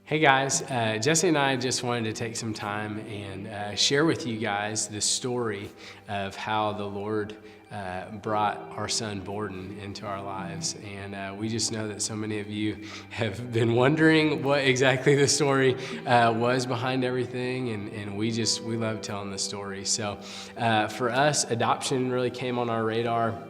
Hey guys, Jesse and I just wanted to take some time and share with you guys the story of how the Lord brought our son Borden into our lives. And we just know that so many of you have been wondering what exactly the story was behind everything, and we love telling the story. So for us, adoption really came on our radar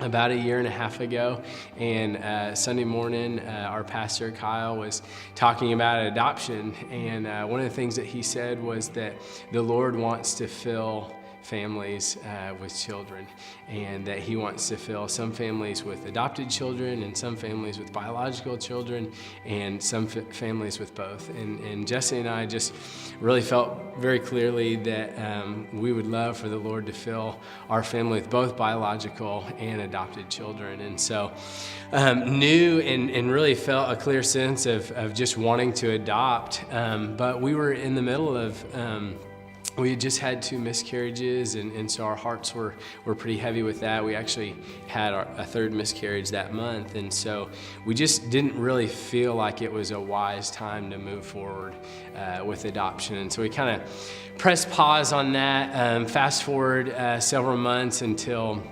about a year and a half ago, and Sunday morning our pastor Kyle was talking about adoption, and one of the things that he said was that the Lord wants to fill families with children, and that he wants to fill some families with adopted children and some families with biological children and some families with both. And Jesse and I just really felt very clearly that we would love for the Lord to fill our family with both biological and adopted children. And so knew and really felt a clear sense of just wanting to adopt, but we were in the middle of we had just had 2 miscarriages, and so our hearts were pretty heavy with that. We actually had a 3rd miscarriage that month, and so we just didn't really feel like it was a wise time to move forward with adoption. And so we kind of pressed pause on that, fast forward several months until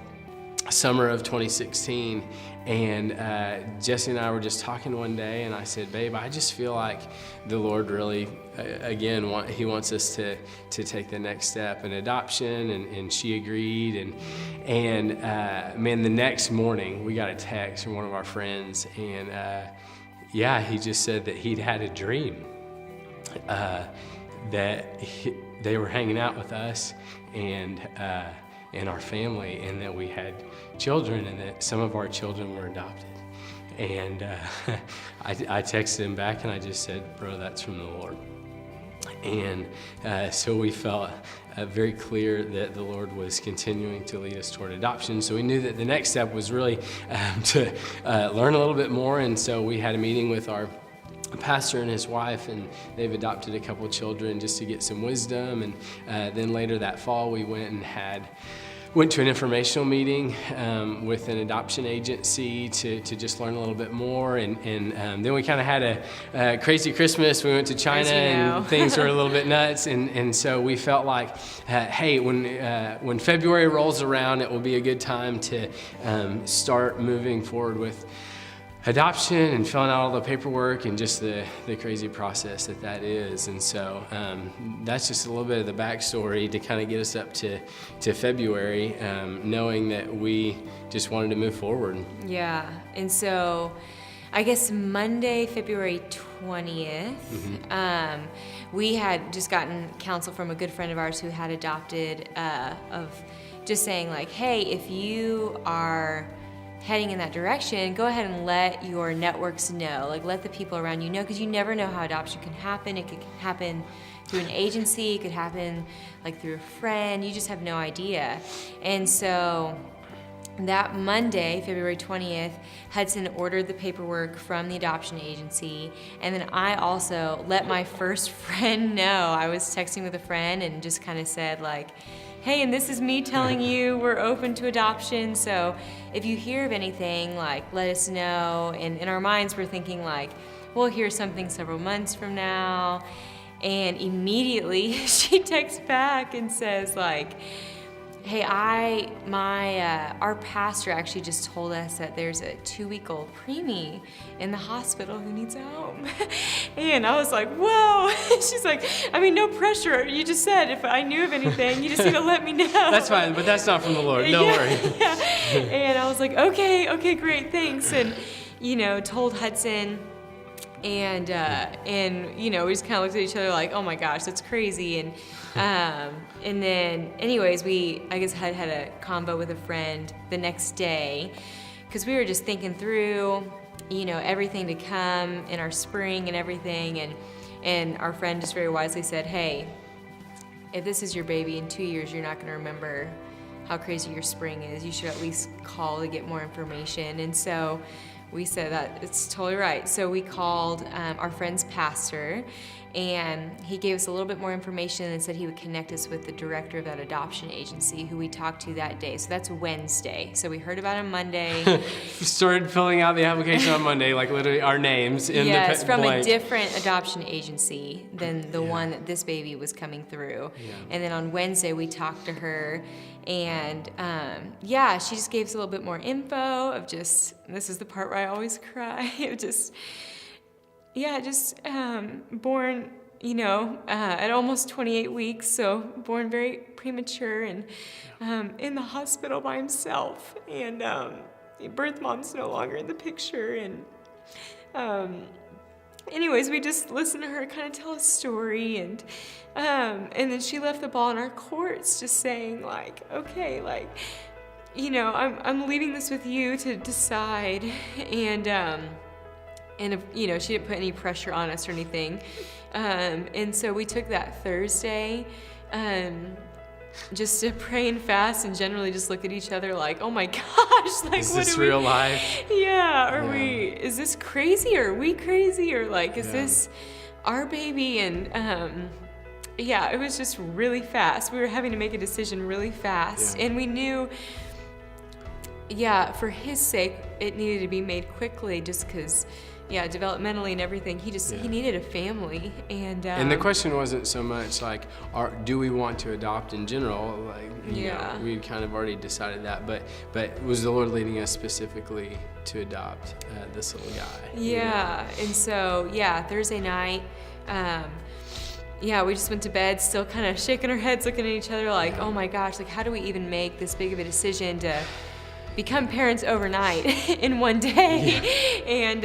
summer of 2016, and Jesse and I were just talking one day, and I said, babe, I just feel like the Lord really, again, he wants us to take the next step in adoption, and she agreed, and man, the next morning we got a text from one of our friends, and he just said that he'd had a dream that they were hanging out with us and our family, and that we had children, and that some of our children were adopted. And I texted him back, and I just said, bro, that's from the Lord. And so we felt very clear that the Lord was continuing to lead us toward adoption. So we knew that the next step was really to learn a little bit more. And so we had a meeting with our pastor and his wife, and they've adopted a couple children just to get some wisdom. And then later that fall, we went to an informational meeting with an adoption agency to just learn a little bit more. And then we kind of had a crazy Christmas. We went to China, and things were a little bit nuts. And so we felt like, hey, when February rolls around, it will be a good time to start moving forward with adoption and filling out all the paperwork and just the crazy process that is. And so that's just a little bit of the backstory to kind of get us up to February, knowing that we just wanted to move forward. Yeah, and so I guess Monday, February 20th, we had just gotten counsel from a good friend of ours who had adopted, of just saying like, hey, if you are heading in that direction, go ahead and let your networks know, like let the people around you know, because you never know how adoption can happen. It could happen through an agency, it could happen like through a friend, you just have no idea. And so that Monday, February 20th, Hudson ordered the paperwork from the adoption agency, and then I also let my first friend know. I was texting with a friend and just kind of said like, hey, and this is me telling you we're open to adoption, so if you hear of anything, like, let us know. And in our minds, we're thinking like, we'll hear something several months from now. And immediately she texts back and says like, hey, our pastor actually just told us that there's a 2-week-old preemie in the hospital who needs a home. And I was like, whoa. She's like, I mean, no pressure. You just said if I knew of anything, you just need to let me know. That's fine, but that's not from the Lord. Don't worry. Yeah. And I was like, okay, great, thanks. And, told Hudson. And we just kind of looked at each other like, oh my gosh, that's crazy. And then anyways, I guess had a combo with a friend the next day, because we were just thinking through, everything to come in our spring and everything. And our friend just very wisely said, hey, if this is your baby in 2 years, you're not going to remember how crazy your spring is. You should at least call to get more information. And so we said that it's totally right. So we called our friend's pastor, and he gave us a little bit more information and said he would connect us with the director of that adoption agency who we talked to that day. So that's Wednesday. So we heard about it on Monday. We started filling out the application on Monday, like literally our names in yes, the from blank. a different adoption agency than the one that this baby was coming through. Yeah. And then on Wednesday we talked to her, and she just gave us a little bit more info of just, this is the part where I always cry, of just born, at almost 28 weeks, so born very premature and in the hospital by himself. And birth mom's no longer in the picture. And anyways, we just listened to her kind of tell a story, and then she left the ball in our courts, just saying like, okay, like, I'm leaving this with you to decide. And she didn't put any pressure on us or anything. And so we took that Thursday just to pray and fast and generally just look at each other like, oh my gosh, like, is this real life? Yeah, is this crazy, or are we crazy, or like, is this our baby? And it was just really fast. We were having to make a decision really fast. And we knew, for his sake, it needed to be made quickly, just because developmentally and everything, he needed a family. And the question wasn't so much like, do we want to adopt in general? Like, you know, we'd kind of already decided that, but was the Lord leading us specifically to adopt this little guy? Yeah, and so Thursday night, we just went to bed, still kind of shaking our heads, looking at each other like, oh my gosh, like, how do we even make this big of a decision to become parents overnight in one day? And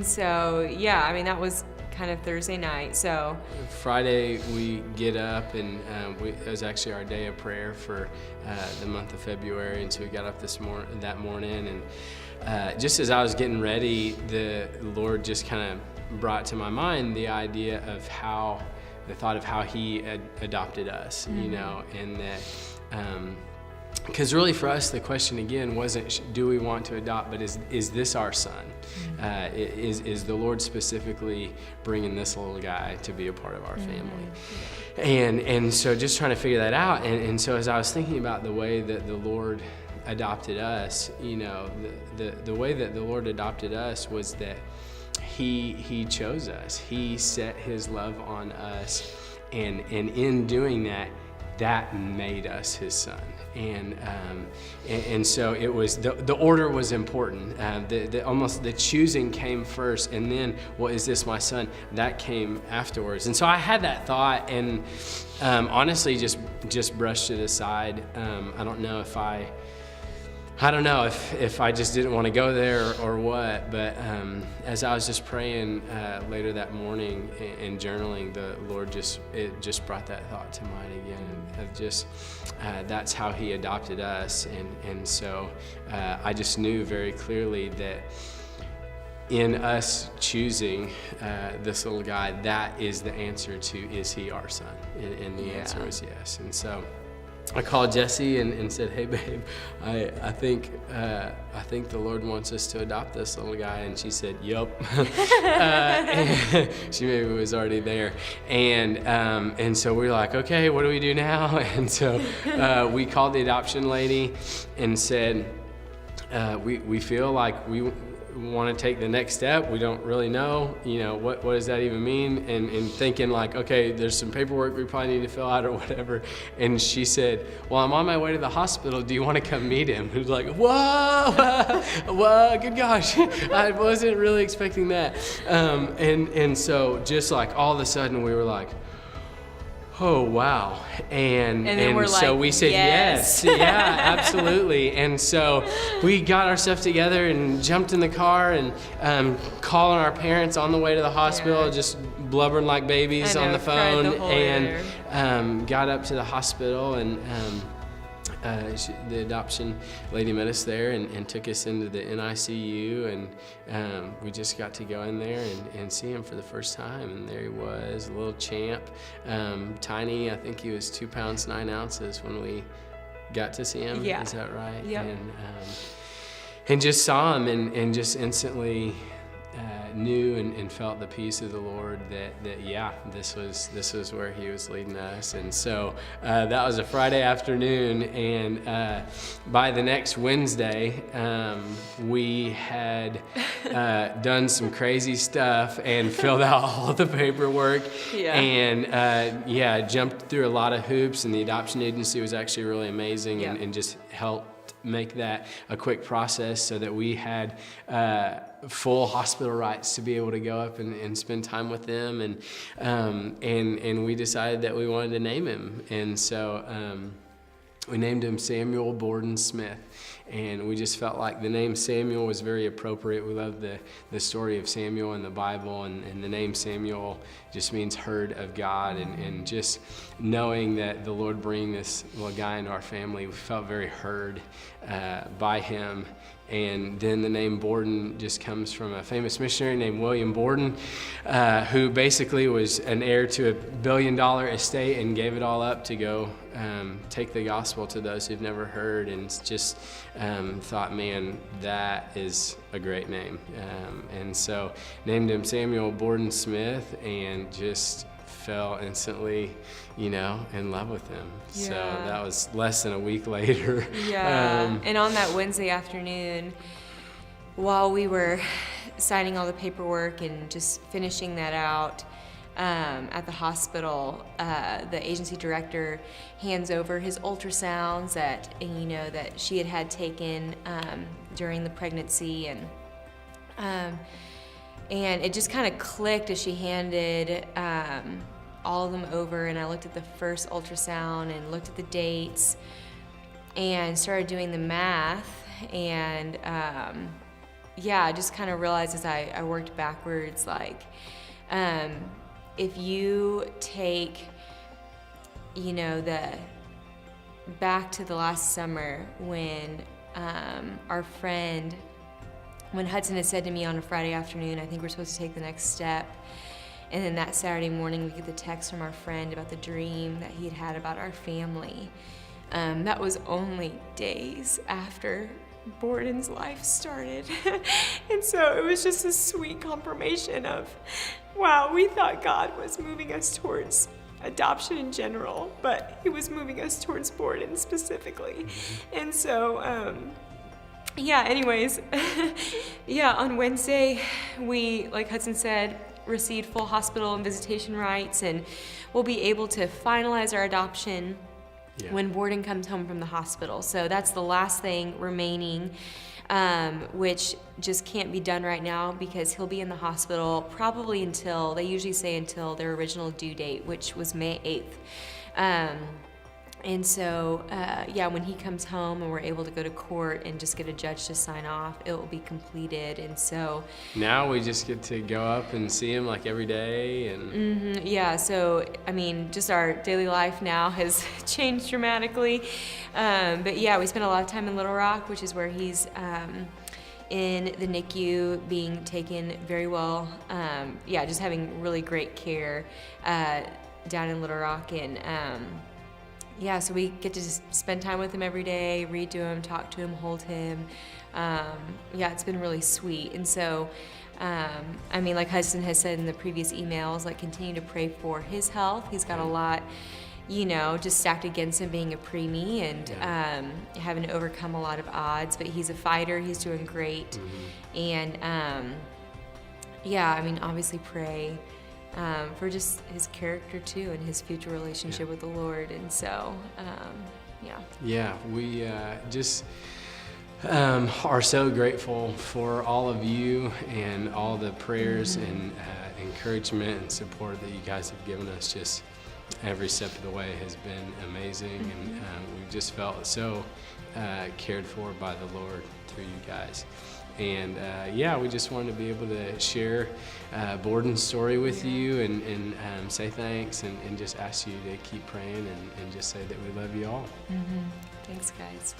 so that was kind of Thursday night. So Friday we get up, and it was actually our day of prayer for the month of February, and so we got up that morning, and just as I was getting ready, the Lord just kind of brought to my mind the idea of the thought of how He adopted us, and that. Because really for us, the question again wasn't, do we want to adopt, but is this our son? Is the Lord specifically bringing this little guy to be a part of our family? And so just trying to figure that out. And so as I was thinking about the way that the Lord adopted us, the way that the Lord adopted us was that He chose us. He set His love on us, and in doing that made us His son. And so it was, the order was important. Almost the choosing came first, and then, well, is this my son? That came afterwards. And so I had that thought, and honestly just brushed it aside. I don't know if I just didn't want to go there or what, but as I was just praying later that morning and journaling, the Lord just brought that thought to mind again, of just that's how He adopted us. And so I just knew very clearly that in us choosing this little guy, that is the answer to, is he our son? And the answer is yes. And so I called Jessie and said, "Hey, babe, I think the Lord wants us to adopt this little guy." And she said, "Yup." She maybe was already there, and so we were like, "Okay, what do we do now?" And so we called the adoption lady and said, "We feel like we want to take the next step. We don't really know, what does that even mean?" And thinking like, okay, there's some paperwork we probably need to fill out or whatever. And she said, "Well, I'm on my way to the hospital. Do you want to come meet him?" It was like, whoa, good gosh. I wasn't really expecting that. And so just like all of a sudden we were like, oh, wow. And we're so like, we said yes. Yeah, absolutely. And so we got our stuff together and jumped in the car and calling our parents on the way to the hospital, just blubbering like babies on the phone, and got up to the hospital, and the adoption lady met us there and took us into the NICU, and we just got to go in there and see him for the first time. And there he was, a little champ, tiny. I think he was 2 pounds 9 ounces when we got to see him. Yeah. Is that right? Yep. and just saw him and just instantly knew and felt the peace of the Lord that yeah, this was where he was leading us. And so that was a Friday afternoon, and by the next Wednesday we had done some crazy stuff and filled out all the paperwork. Yeah. And jumped through a lot of hoops, and the adoption agency was actually really amazing. Yeah. and just helped make that a quick process so that we had full hospital rights to be able to go up and spend time with them. And we decided that we wanted to name him. And so we named him Samuel Borden Smith. And we just felt like the name Samuel was very appropriate. We love the story of Samuel in the Bible, and the name Samuel just means heard of God. And just knowing that the Lord bringing this little guy into our family, we felt very heard by him. And then the name Borden just comes from a famous missionary named William Borden, who basically was an heir to $1 billion estate and gave it all up to go take the gospel to those who've never heard, and just thought, man, that is a great name. And so named him Samuel Borden Smith, and just fell instantly, in love with him. Yeah. So that was less than a week later. Yeah. And on that Wednesday afternoon, while we were signing all the paperwork and just finishing that out at the hospital, the agency director hands over his ultrasounds that she had taken during the pregnancy, and it just kind of clicked as she handed all of them over. And I looked at the first ultrasound and looked at the dates and started doing the math, and I just kind of realized as I worked backwards, like if you take back to the last summer when when Hudson had said to me on a Friday afternoon, I think we're supposed to take the next step. And then that Saturday morning, we get the text from our friend about the dream that he had had about our family. That was only days after Borden's life started. And so it was just a sweet confirmation of, wow, we thought God was moving us towards adoption in general, but he was moving us towards Borden specifically. And so, on Wednesday, we, like Hudson said, received full hospital and visitation rights, and we'll be able to finalize our adoption when Borden comes home from the hospital. So that's the last thing remaining, which just can't be done right now because he'll be in the hospital probably until their original due date, which was May 8th. And so, when he comes home and we're able to go to court and just get a judge to sign off, it will be completed. And so now we just get to go up and see him like every day. And so just our daily life now has changed dramatically. But we spend a lot of time in Little Rock, which is where he's in the NICU, being taken very well. Just having really great care down in Little Rock. And so we get to just spend time with him every day, read to him, talk to him, hold him. It's been really sweet. And so, like Hudson has said in the previous emails, like continue to pray for his health. He's got a lot, just stacked against him being a preemie and having to overcome a lot of odds. But he's a fighter. He's doing great. And, obviously pray for just his character too and his future relationship with the Lord. And so, we just are so grateful for all of you and all the prayers and encouragement and support that you guys have given us. Just every step of the way has been amazing, and we've just felt so cared for by the Lord through you guys. And we just wanted to be able to share Borden's story with you and say thanks and just ask you to keep praying and just say that we love you all. Thanks, guys.